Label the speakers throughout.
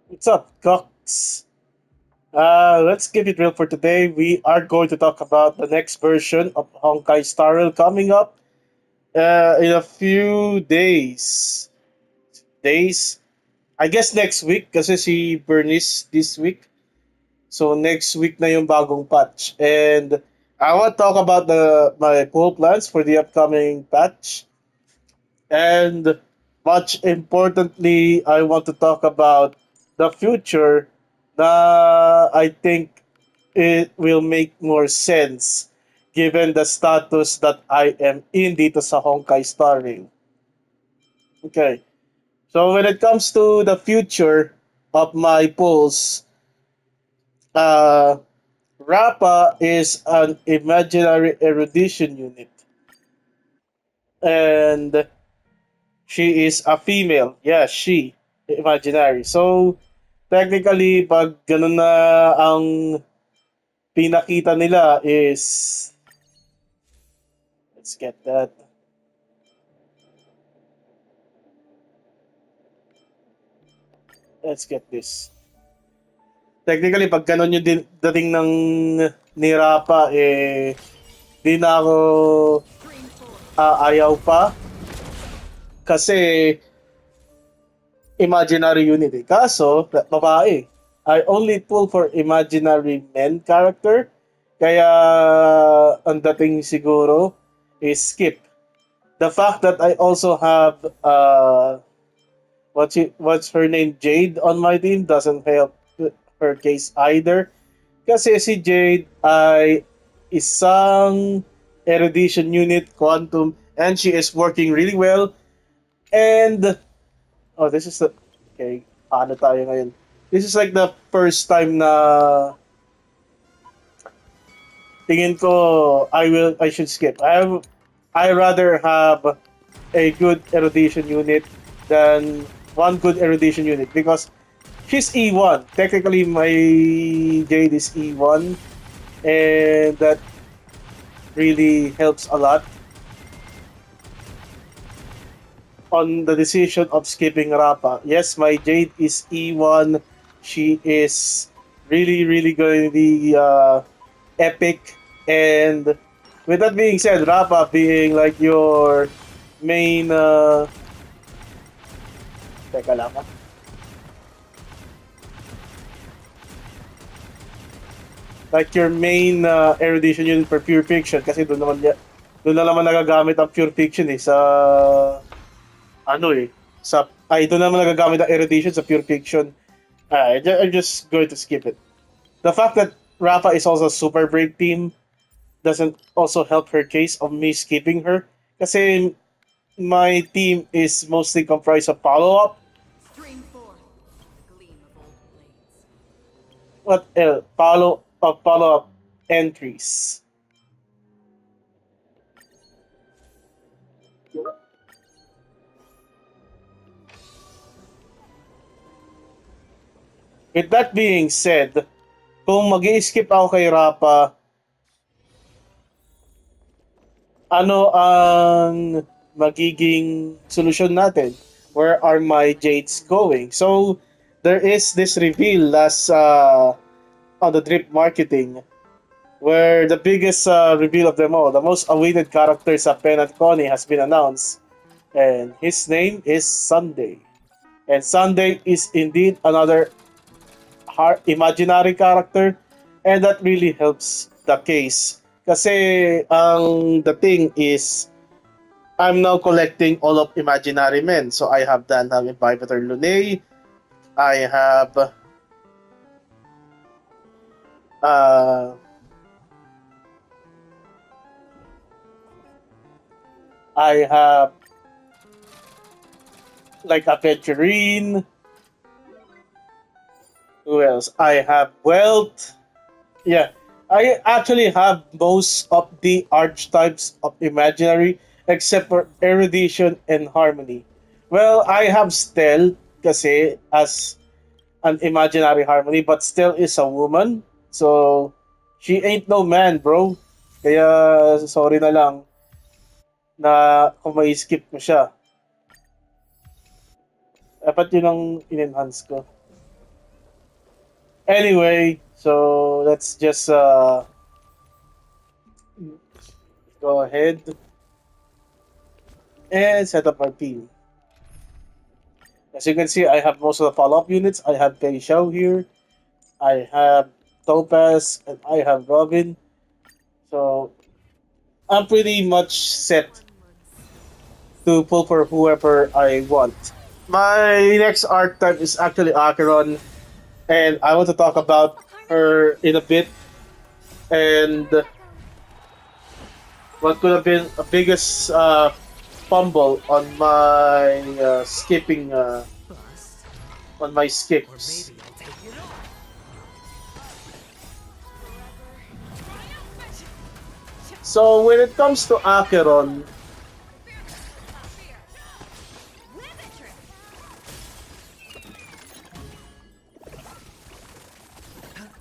Speaker 1: What's up, Cox? Let's keep it real for today. We are going to talk about the next version of Honkai Star Rail coming up in a few days. Days? I guess next week kasi si Bernice this week. So next week na yung bagong patch. And I want to talk about my pool plans for the upcoming patch. And much importantly, I want to talk about the future na I think it will make more sense given the status that I am in dito sa Honkai Star Rail. Okay. So when it comes to the future of my polls, uh, Rappa is an imaginary erudition unit. And she is a female. Yeah, she. Imaginary. So, technically, pag ganun na ang pinakita nila is, let's get that. Let's get this. Technically, pag ganun yung dating ng nirapa, di na ako ayaw pa. Kasi, imaginary unit eh. Kaso, babae. I only pull for imaginary men character. Kaya, ang dating siguro is skip. The fact that I also have, what's her name, Jade on my team doesn't help her case either. Kasi si Jade ay isang erudition unit, quantum, and she is working really well. And oh, this is the okay. Ano tayo ngayon? This is like the first time na tingin ko I should skip. I rather have a good erudition unit than one good erudition unit because she's E1. Technically, my Jade is E1, and that really helps a lot on the decision of skipping Rapa. Yes, my Jade is E1. She is really going to be epic. And with that being said, Rapa being like your main. Teka lang. Like your main erudition unit for pure fiction kasi doon na naman nagagamit ang pure fiction sa ano doon naman nagagamit ang erudition sa pure fiction. I'm just going to skip it. The fact that Rafa is also a super break team doesn't also help her case of me skipping her kasi my team is mostly comprised of follow-up. What else? Follow-up entries. With that being said, kung mag-i-skip ako kay Rapa, ano ang magiging solusyon natin? Where are my Jades going? So, there is this reveal last on the drip marketing where the biggest reveal of them all, the most awaited character sa Pen at Connie has been announced. And his name is Sunday. And Sunday is indeed another imaginary character, and that really helps the case. Kasi the thing is, I'm now collecting all of imaginary men. So I have Danham Invivator Lune, I have uh, I have like Aventurine. Who else? I have Wealth. Yeah, I actually have most of the archetypes of imaginary except for erudition and harmony. Well, I have Stel kasi as an imaginary harmony, but Stel is a woman. So, she ain't no man, bro. Kaya, sorry na lang na kung may skip mo siya. Dapat yun ang in-enhance ko. Anyway, so let's just go ahead and set up our team. As you can see, I have most of the follow-up units. I have Pei Xiao here. I have Topaz, and I have Robin. So I'm pretty much set to pull for whoever I want. My next archetype is actually Acheron, and I want to talk about her in a bit and what could have been a biggest fumble on my skips. So when it comes to Acheron,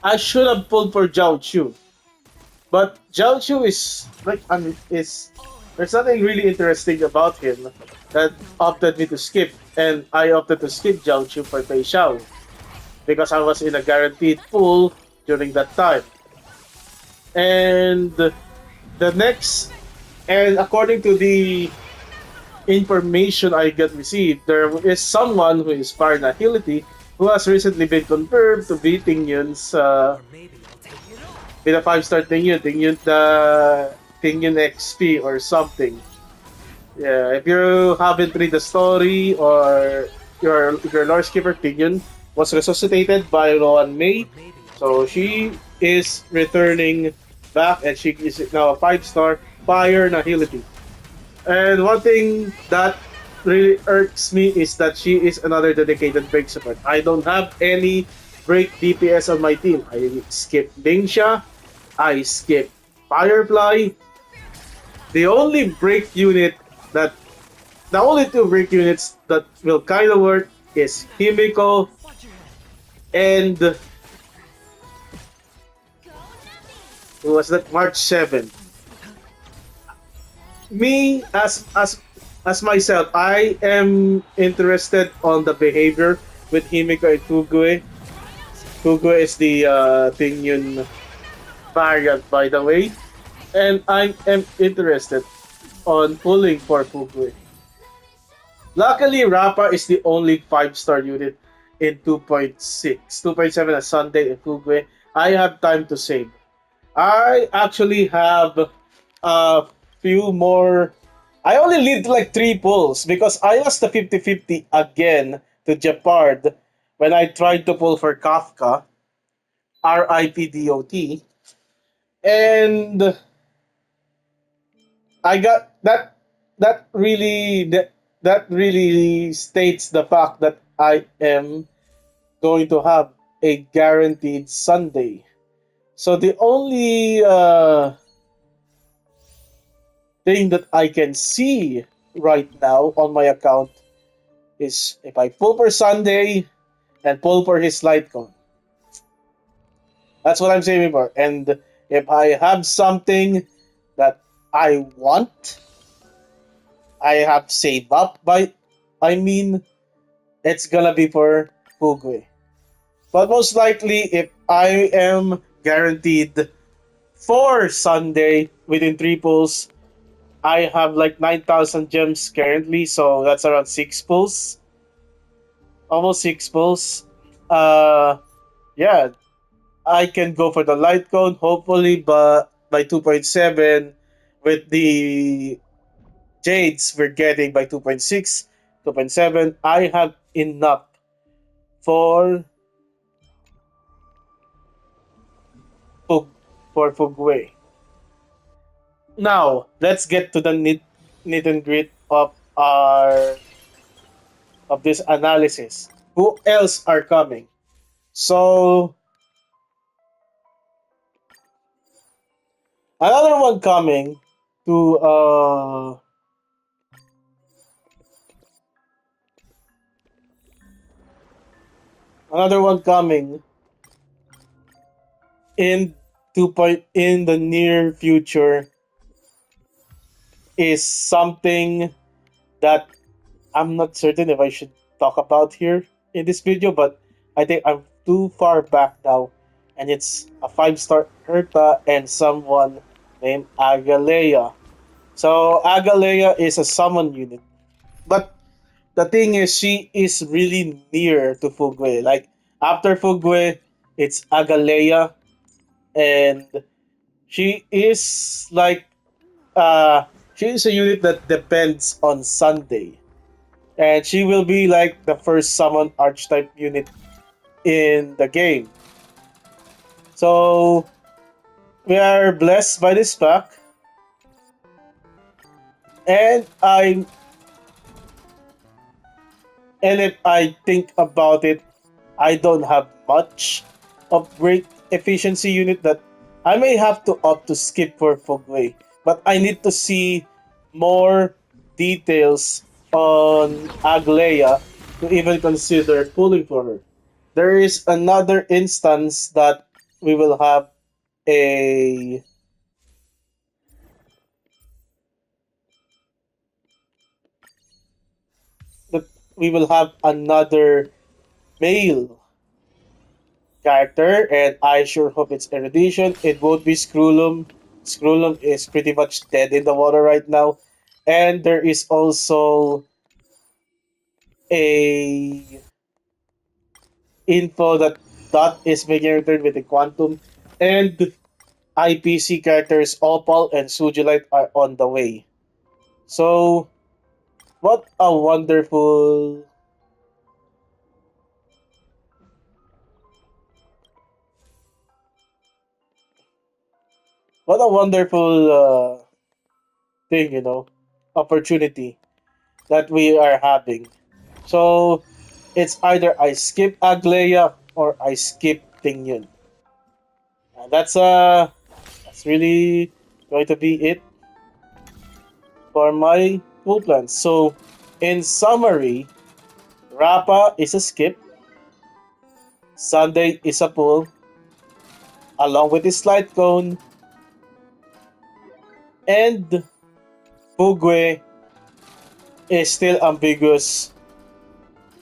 Speaker 1: I should have pulled for Zhao Chu. But Zhao Chu is like is there's nothing really interesting about him that opted me to skip, and I opted to skip Zhao Chu for Pei Xiao because I was in a guaranteed pool during that time. And the next, and according to the information I got received, there is someone who is Fire Nihility who has recently been confirmed to be Tingyun's with a 5-star Tingyun XP or something. Yeah, if you haven't read the story or your lore skipper, Tingyun was resuscitated by Rowan May, so she is returning back and she is now a 5-star Fire Nihility. And one thing that really irks me is that she is another dedicated break support. I don't have any break DPS on my team. I skip Dingsha, I skip Firefly. The only break unit that the only two break units that will kind of work is Himiko and who was that March 7th. Me as myself, I am interested on the behavior with Himiko and Fugue. Fugue is the Tingyun variant, by the way, and I am interested on pulling for Fugue. Luckily, Rappa is the only 5-star unit in 2.6. 2.7 is Sunday and Fugue. I have time to save. I actually have a few more. I only need like 3 pulls because I lost the 50-50 again to Jeopard when I tried to pull for Kafka, RIPDOT, and I got that. That really states the fact that I am going to have a guaranteed Sunday. So the only thing that I can see right now on my account is if I pull for Sunday and pull for his Lightcon. That's what I'm saving for. And if I have something that I want, I have saved up by, I mean, it's gonna be for Fugui. But most likely, if I am guaranteed for Sunday within 3 pulls, I have like 9,000 gems currently, so that's around 6 pulls. Almost 6 pulls. Yeah, I can go for the light cone, hopefully, but by 2.7 with the Jades we're getting by 2.6, 2.7, I have enough for Fug for Fugway. Now, let's get to the nit and grit of this analysis. Who else are coming? So another one coming to another one coming in in the near future is something that I'm not certain if I should talk about here in this video, but I think I'm too far back now, and it's a 5-star Herta and someone named Agalea. So Agalea is a summon unit, but the thing is, she is really near to Fugwe. Like after Fugwe, it's Agalea, and she is like she is a unit that depends on Sunday, and she will be like the first summon archetype unit in the game. So we are blessed by this pack, and if I think about it, I don't have much of great efficiency unit that I may have to opt to skip for Fogway. But I need to see more details on Aglea to even consider pulling for her. There is another instance that we will have a that we will have another male character, and I sure hope it's Erudition. It won't be Scrollum. Scrollum is pretty much dead in the water right now. And there is also a info that Dot is making a return with the Quantum. And IPC characters Opal and Sujilite are on the way. So, what a wonderful what a wonderful thing, opportunity that we are having. So it's either I skip Aglaya or I skip Tingyun. And that's really going to be it for my pool plans. So in summary, Rappa is a skip, Sunday is a pull, along with his light cone, and Fugwe is still ambiguous.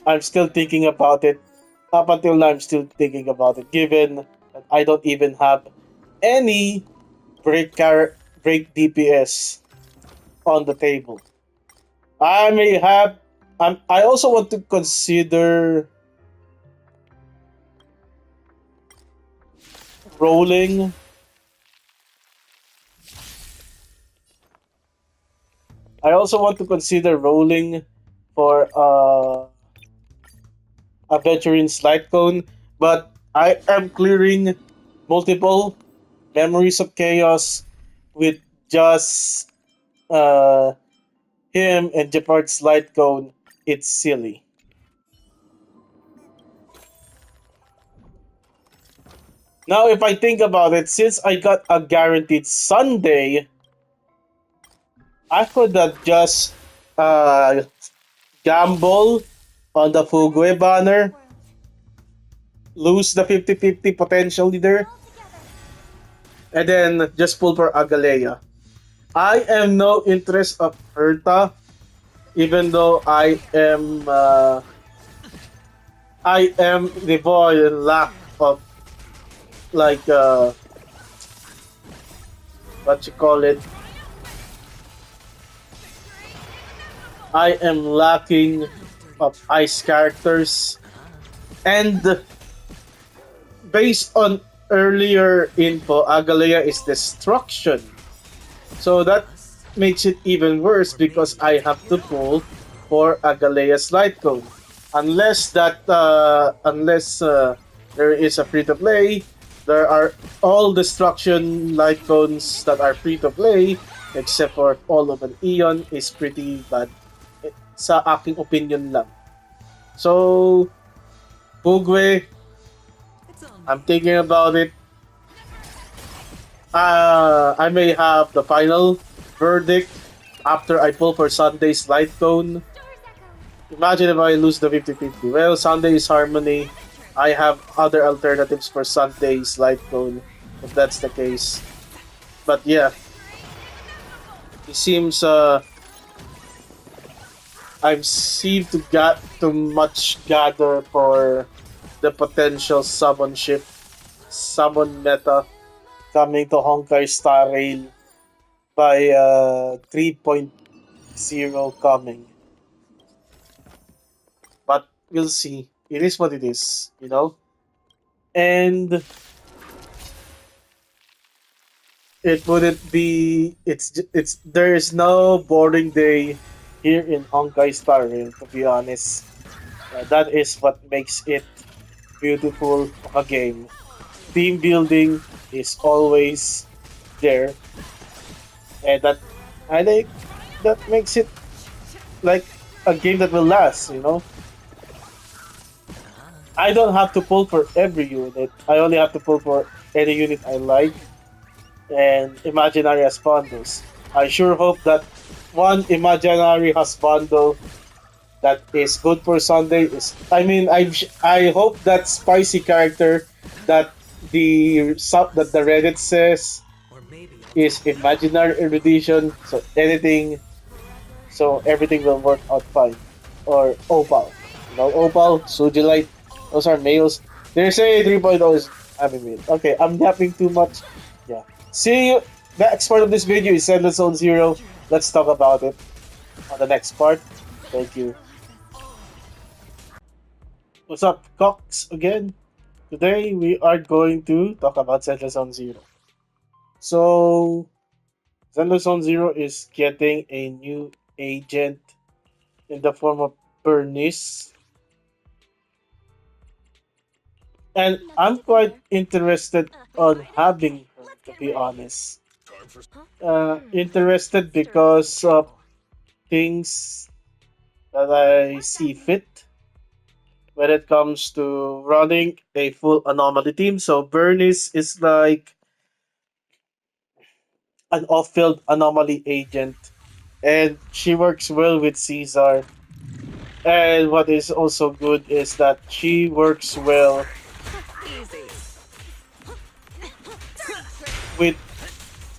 Speaker 1: I'm still thinking about it. Up until now, I'm still thinking about it, given that I don't even have any break DPS on the table. I may have. I also want to consider rolling. I also want to consider rolling for Adventuring Slight Cone, but I am clearing multiple memories of chaos with just him and Jeopard's Light Cone. It's silly. Now, if I think about it, since I got a guaranteed Sunday, I could have just gamble on the Fugwe banner, lose the 50-50 potential leader, and then just pull for Agalea. I am no interest of Herta, even though I am devoid and lack of like what you call it. I am lacking of ice characters, and based on earlier info, Agalea is destruction. So that makes it even worse because I have to pull for Agalea's light cone. Unless there is a free to play, there are all destruction light cones that are free to play, except for all of an Eon is pretty bad. Sa aking opinion lang. So, Bugwe, I'm thinking about it. I may have the final verdict after I pull for Sunday's light cone. Imagine if I lose the 50-50. Well, Sunday is Harmony. I have other alternatives for Sunday's light cone, if that's the case. But yeah, it seems I've seemed to got too much gather for the potential summon meta coming to Honkai Star Rail by 3.0 coming. But we'll see. It is what it is, you know? And it wouldn't be it's there is no boring day here in Honkai Star Rail, to be honest. That is what makes it beautiful of a game. Team building is always there, and that I think that makes it like a game that will last. You know, I don't have to pull for every unit. I only have to pull for any unit I like and imaginary as bundles. I sure hope that one imaginary has bundle that is good for Sunday is. I mean, I hope that spicy character that that the Reddit says is imaginary erudition. So anything, so everything will work out fine. Or Opal, you know, Opal, Sujilite, those are males. They say 3.0 is having male. Okay, I'm yapping too much. Yeah. See you. The next part of this video is Endless Zone Zero. Let's talk about it on the next part. Thank you. What's up, Cox, again? Today we are going to talk about Zenless Zone Zero. So, Zenless Zone Zero is getting a new agent in the form of Bernice. And I'm quite interested on having her, to be honest. Interested because of things that I see fit when it comes to running a full anomaly team. So Bernice is like an off-field anomaly agent, and she works well with Caesar. And what is also good is that she works well with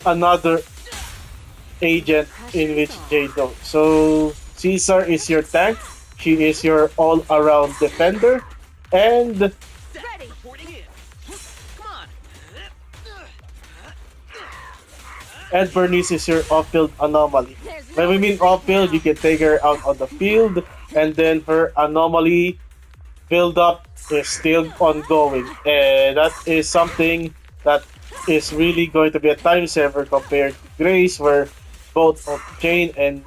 Speaker 1: another agent in which they don't. So Caesar is your tank, she is your all-around defender, and Bernice is your off-field anomaly. When we mean off-field, you can take her out on the field, and then her anomaly build-up is still ongoing. And that is something that is really going to be a time saver compared to Grace, where both of Jane and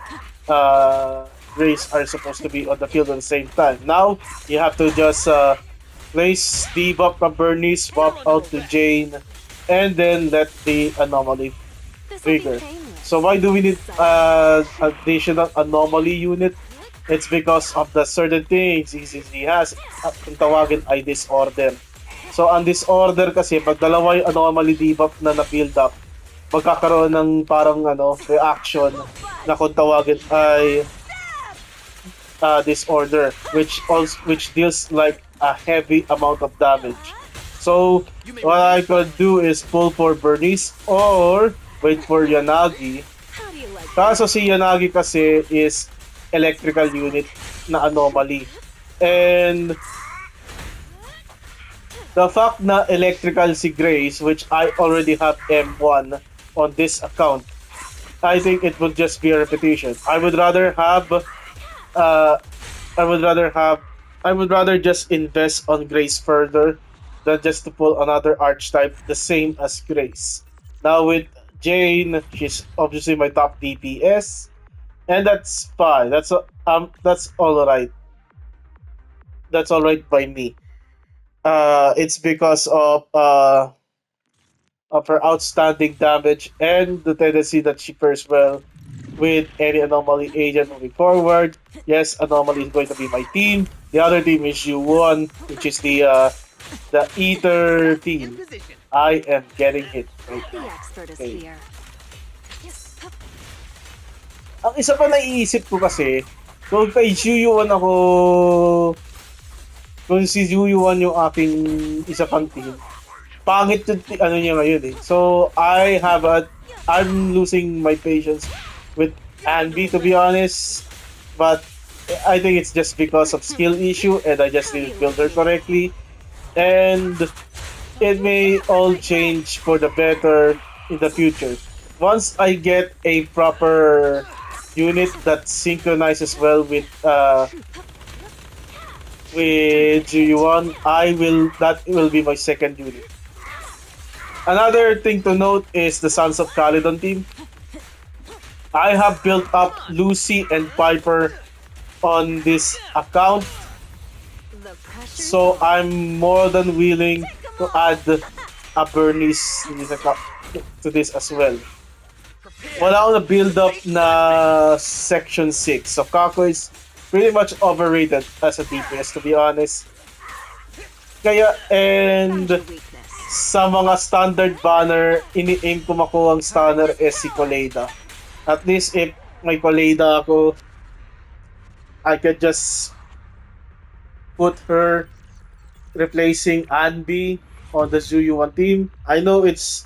Speaker 1: Grace are supposed to be on the field at the same time. Now, you have to just place debuff from Bernice, swap out to Jane, and then let the anomaly trigger. So why do we need additional anomaly unit? It's because of the certain things he has. Ang tawagin ay disorder. So ang disorder kasi, pag dalawa yung anomaly debuff na na-build up, magkakaroon ng parang reaction na kung tawagin ay disorder, which deals like a heavy amount of damage. So what I could do is pull for Bernice or wait for Yanagi. Kaso si Yanagi kasi is electrical unit na anomaly. And the fact na electrical si Grace, which I already have M1 on this account, I think it would just be a repetition. I would rather just invest on Grace further than just to pull another archetype the same as Grace. Now with Jane, she's obviously my top DPS, and that's fine. That's all right. That's all right by me. It's because of her outstanding damage and the tendency that she pairs well with any anomaly agent moving forward. Yes, anomaly is going to be my team. The other team is U1, which is the Ether team. I am getting hit right now. Okay. Ang isa pa naiisip ko kasi, kung kay Yu1 ako, kung si Yu1 yung aking isa pang team, pangit yung niya ngayon eh. So, I'm losing my patience with Anby, to be honest. But I think it's just because of skill issue and I just didn't build her correctly. And it may all change for the better in the future. Once I get a proper unit that synchronizes well with GU1, I will that will be my second unit. Another thing to note is the Sons of Caledon team. I have built up Lucy and Piper on this account,
Speaker 2: The pressure's
Speaker 1: so
Speaker 2: on.
Speaker 1: I'm more than willing
Speaker 2: Take 'em
Speaker 1: to
Speaker 2: all.
Speaker 1: add a Bernice to this as well.
Speaker 2: Prepare.
Speaker 1: Wala ako na build up na section 6. So Kako is pretty much overrated as a DPS, to be honest. Kaya,
Speaker 2: Find
Speaker 1: and
Speaker 2: your weakness.
Speaker 1: sa mga standard banner, ini-aim ko makuha ang stunner is si Koleda. At least if may Koleda ako, I could just put her replacing Anbi on the Zuyuan team. I know it's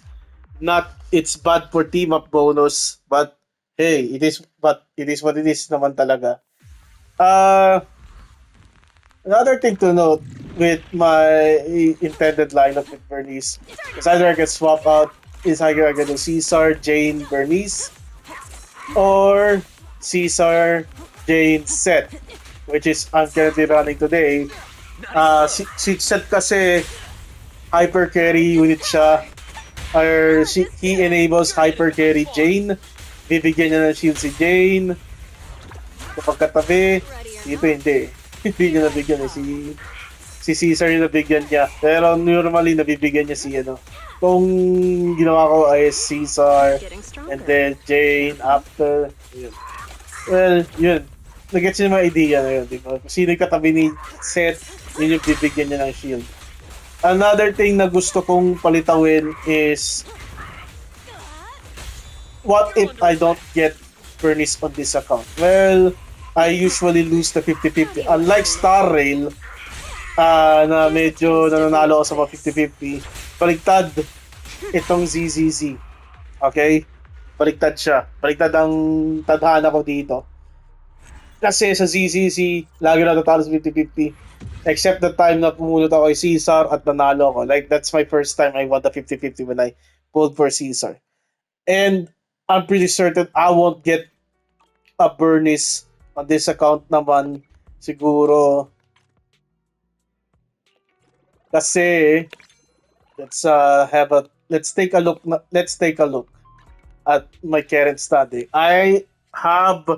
Speaker 1: bad for team up bonus, but hey, it is what it is naman talaga. Uh Another thing to note with my intended lineup with Bernice is either I can swap out is either I can do Caesar, Jane, Bernice, or Caesar, Jane, Set, which is I'm currently running today. Si Set kasi hyper carry unit siya, or he enables hyper carry Jane. Bibigyan niya ng shield si Jane. Kapag katabi,
Speaker 2: Ready or
Speaker 1: dito
Speaker 2: not.
Speaker 1: hindi. Hindi niya nabigyan eh. Si Caesar yung nabigyan niya. Pero normally nabibigyan niya si ano. Kung ginawa ko ay Caesar
Speaker 2: Getting
Speaker 1: and
Speaker 2: stronger.
Speaker 1: then Jane after. Yun. Well, yun. Nag-gets niyo yung mga idea na yun, di ba? Kung sino yung katabi ni Seth, yun yung bibigyan niya ng shield. Another thing na gusto kong palitawin is what if I don't get furnace on this account? Well, I usually lose the 50-50. Unlike Star Rail, na medyo nananalo ako sa mga 50-50, baligtad itong ZZZ. Okay? Baligtad siya. Baligtad ang tadhana ko dito. Kasi sa ZZZ, lagi natatalo sa 50-50. Except the time na pumunod ako kay Caesar at nanalo ako. Like, that's my first time I won the 50-50 when I pulled for Caesar. And I'm pretty certain I won't get a Bernice on this account naman siguro kasi let's take a look at my current study. I have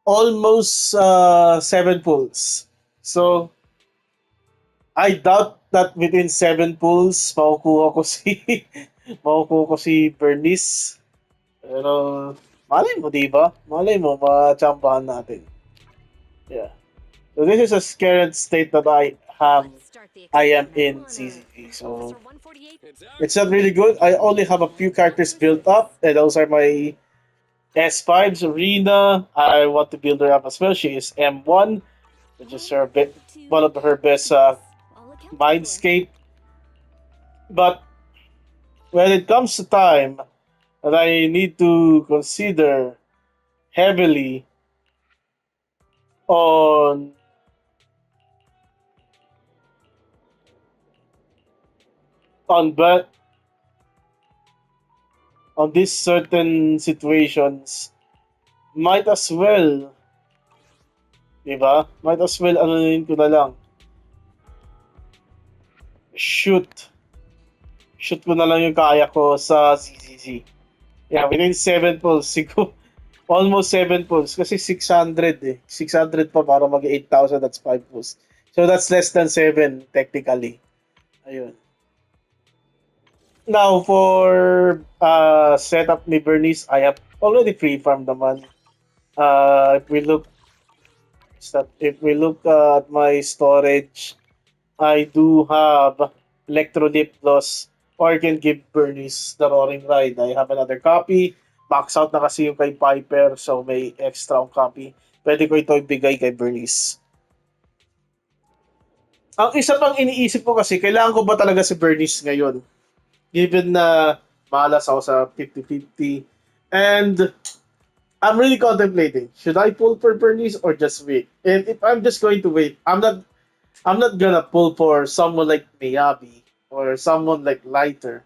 Speaker 1: almost 7 pulls. So I doubt that within 7 pulls makukuha ko si Bernice. Pero malay mo, di ba? Malay mo, machambahan natin. Yeah. So this is a current state that
Speaker 2: Let's start the
Speaker 1: I am
Speaker 2: experiment.
Speaker 1: in
Speaker 2: Honor.
Speaker 1: CCP. So
Speaker 2: Officer 148.
Speaker 1: it's not really good. I only have a few characters built up, and those are my S5s. Arena, I want to build her up as well. She is M1, which is one of her best
Speaker 2: All accounted for.
Speaker 1: mindscape. But when it comes to time that I need to consider heavily on but on these certain situations, might as well, di ba? Might as well anunin ko na lang. Shoot. Shoot ko na lang yung kaya ko sa CCC. Yeah, within 7 pulls, siguro, almost 7 pulls. Kasi 600 eh. 600 pa para mag 8,000, that's 5 pulls. So that's less than 7 technically. Ayun. Now, for setup ni Bernice, I have already pre-farmed naman. If we look at my storage, I do have Electrolyte Plus, or I can give Bernice the Roaring Ride. I have another copy. Max out na kasi yung kay Piper, so may extra akong copy. Pwede ko ito ibigay kay Bernice. Ang isa pang iniisip ko kasi, kailangan ko ba talaga si Bernice ngayon? Given na malas ako sa 50-50. And I'm really contemplating, should I pull for Bernice or just wait? And if I'm just going to wait, I'm not I'm not gonna pull for someone like Miyabi or someone like Lighter.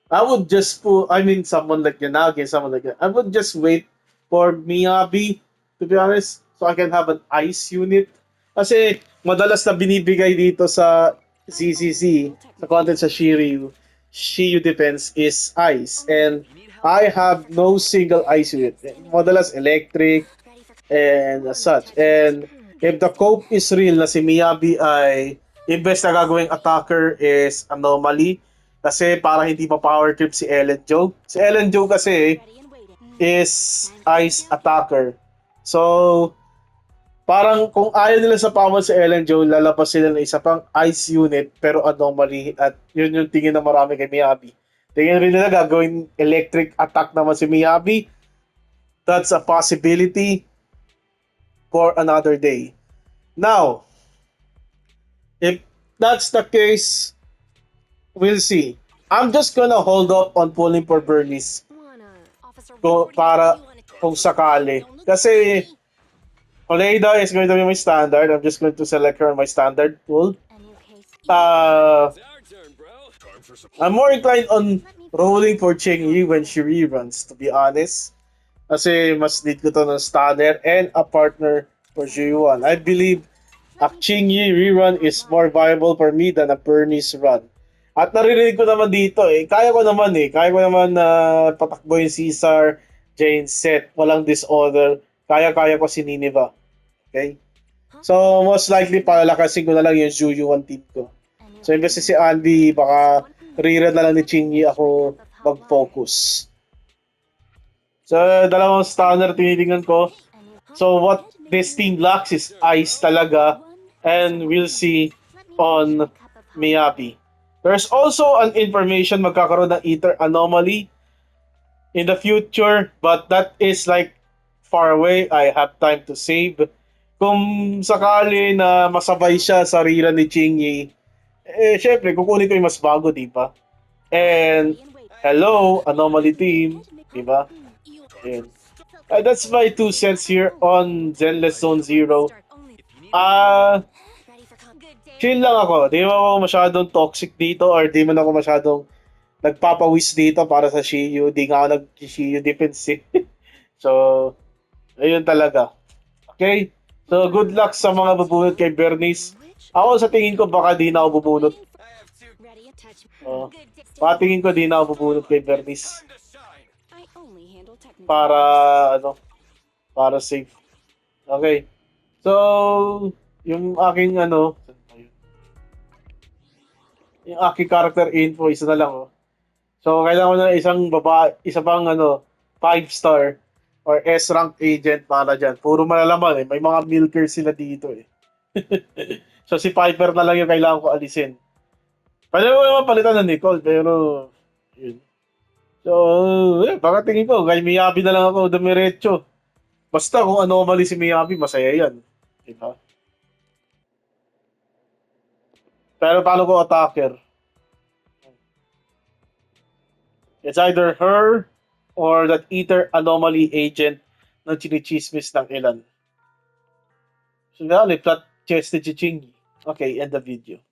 Speaker 1: I would just pull, I mean, someone like Yanagi, someone like that. I would just wait for Miyabi, to be honest, so I can have an ice unit. Kasi madalas na binibigay dito sa
Speaker 2: I only
Speaker 1: CCC,
Speaker 2: handle
Speaker 1: sa
Speaker 2: technical
Speaker 1: content sa
Speaker 2: issues.
Speaker 1: Shiryu defense is ice. And
Speaker 3: If you need help,
Speaker 1: I
Speaker 2: Ready
Speaker 1: have
Speaker 2: for
Speaker 1: no
Speaker 2: combat.
Speaker 1: single ice unit.
Speaker 2: Standing ready.
Speaker 1: Madalas electric,
Speaker 2: Ready for
Speaker 1: and
Speaker 2: more light
Speaker 1: such.
Speaker 2: touches.
Speaker 1: And if the cope is real na si Miyabi ay imbes na gagawing attacker is anomaly kasi para hindi pa power trip si Ellen Joe. Si Ellen Joe kasi
Speaker 2: Ready and waiting.
Speaker 1: is
Speaker 2: Time to get
Speaker 1: ice
Speaker 2: down.
Speaker 1: attacker. So, parang kung ayaw nila sa power si Ellen Joe, lalabas sila ng isa pang ice unit pero anomaly at yun yung tingin na marami kay Miyabi. Tingin rin nila gagawin electric attack naman si Miyabi. That's a possibility for another day. Now, if that's the case, we'll see. I'm just gonna hold up on pulling for Bernice
Speaker 2: Wanna Officer
Speaker 1: para
Speaker 2: 148, you wanna
Speaker 1: kung sakali.
Speaker 2: don't look
Speaker 1: Kasi
Speaker 2: skinny.
Speaker 1: Oleda is going to be my standard. I'm just going to select her on my standard pool.
Speaker 2: A new case.
Speaker 1: Uh,
Speaker 3: it's our turn, bro. Time for some.
Speaker 1: I'm more inclined on
Speaker 2: Let me
Speaker 1: rolling for Ching Yi when she reruns, to be honest. Kasi mas need ko to ng stunner and a partner for G1. I believe a
Speaker 2: Let me
Speaker 1: Ching
Speaker 2: teach
Speaker 1: Yi
Speaker 2: you
Speaker 1: rerun
Speaker 2: front
Speaker 1: is more
Speaker 2: line.
Speaker 1: viable for me than a Bernice run. At naririnig ko naman dito kaya ko naman kaya ko naman na patakbo yung Caesar, Jane Set, walang disorder, kaya-kaya ko si Nineveh. Okay?
Speaker 2: Huh?
Speaker 1: So, most likely, palalakasin ko na lang yung Juju 1 team ko.
Speaker 2: A new
Speaker 1: So, imbes
Speaker 2: case.
Speaker 1: si Andy,
Speaker 2: Officer
Speaker 1: baka
Speaker 2: 1.
Speaker 1: rerun na lang ni
Speaker 2: Let me
Speaker 1: Chingy
Speaker 2: teach you
Speaker 1: ako
Speaker 2: math of hotwire.
Speaker 1: mag-focus. So, dalawang stunner tinitingnan ko.
Speaker 2: A new huh?
Speaker 1: So, what
Speaker 2: Head may
Speaker 1: this
Speaker 2: be
Speaker 1: team
Speaker 2: weak.
Speaker 1: lacks is ice talaga.
Speaker 2: One officer
Speaker 1: And we'll
Speaker 2: 1.
Speaker 1: see
Speaker 2: Let me make you a
Speaker 1: on
Speaker 2: cup of hot water.
Speaker 1: Miyabi. There's also an information magkakaroon ng Ether Anomaly in the future, but that is like far away. I have time to save. Kung sakali na masabay siya sa rerun ni Chingy, syempre, kukunin ko yung mas bago, di ba? And,
Speaker 2: Ready and wait.
Speaker 3: I have a
Speaker 1: hello,
Speaker 3: plan.
Speaker 1: Anomaly Team,
Speaker 2: Head may
Speaker 1: di
Speaker 2: huh?
Speaker 1: ba?
Speaker 2: You
Speaker 1: Ayun.
Speaker 2: so
Speaker 1: That's my 2 cents here on Zenless Zone Zero.
Speaker 2: start only.
Speaker 3: If you need help,
Speaker 1: Ah,
Speaker 2: Ready for good day.
Speaker 1: chill lang ako. Di mo ako masyadong toxic dito or di man ako masyadong nagpapawis dito para sa Shiyu. Di nga ako nag-Shiyu defense eh. So, ayun talaga. Okay? So, good luck sa mga bubunot kay Bernice.
Speaker 2: Which
Speaker 1: Ako sa tingin ko baka di na ako bubunot.
Speaker 2: waiting for
Speaker 3: I have two.
Speaker 2: ready a touch.
Speaker 1: Uh,
Speaker 2: Good day.
Speaker 1: baka
Speaker 2: Standing
Speaker 1: tingin ko di
Speaker 2: ready.
Speaker 1: na ako bubunot kay
Speaker 3: Starlight, it's
Speaker 1: Bernice.
Speaker 3: time to shine.
Speaker 2: I only handle technical
Speaker 1: Para,
Speaker 2: matters.
Speaker 1: ano, para safe. Okay. So, yung aking, ano, yung aking character info, isa na lang, oh. So, kailangan ko na isang isa pang, ano, 5-star or S-rank agent para dyan. Puro malalaman, eh. May mga milkers sila dito, eh. So, si Piper na lang yung kailangan ko alisin. Pwede mo naman palitan ng Nicole, pero, yun. So, baka tingin ko, kay Miyabi na lang ako dumiretso. Basta kung anomaly si Miyabi, masaya yan. Diba? Pero paano ko attacker? It's either her or that Ether anomaly agent na chinichismis ng ilan. So, plot chest ni Chichingi. Okay, end the video.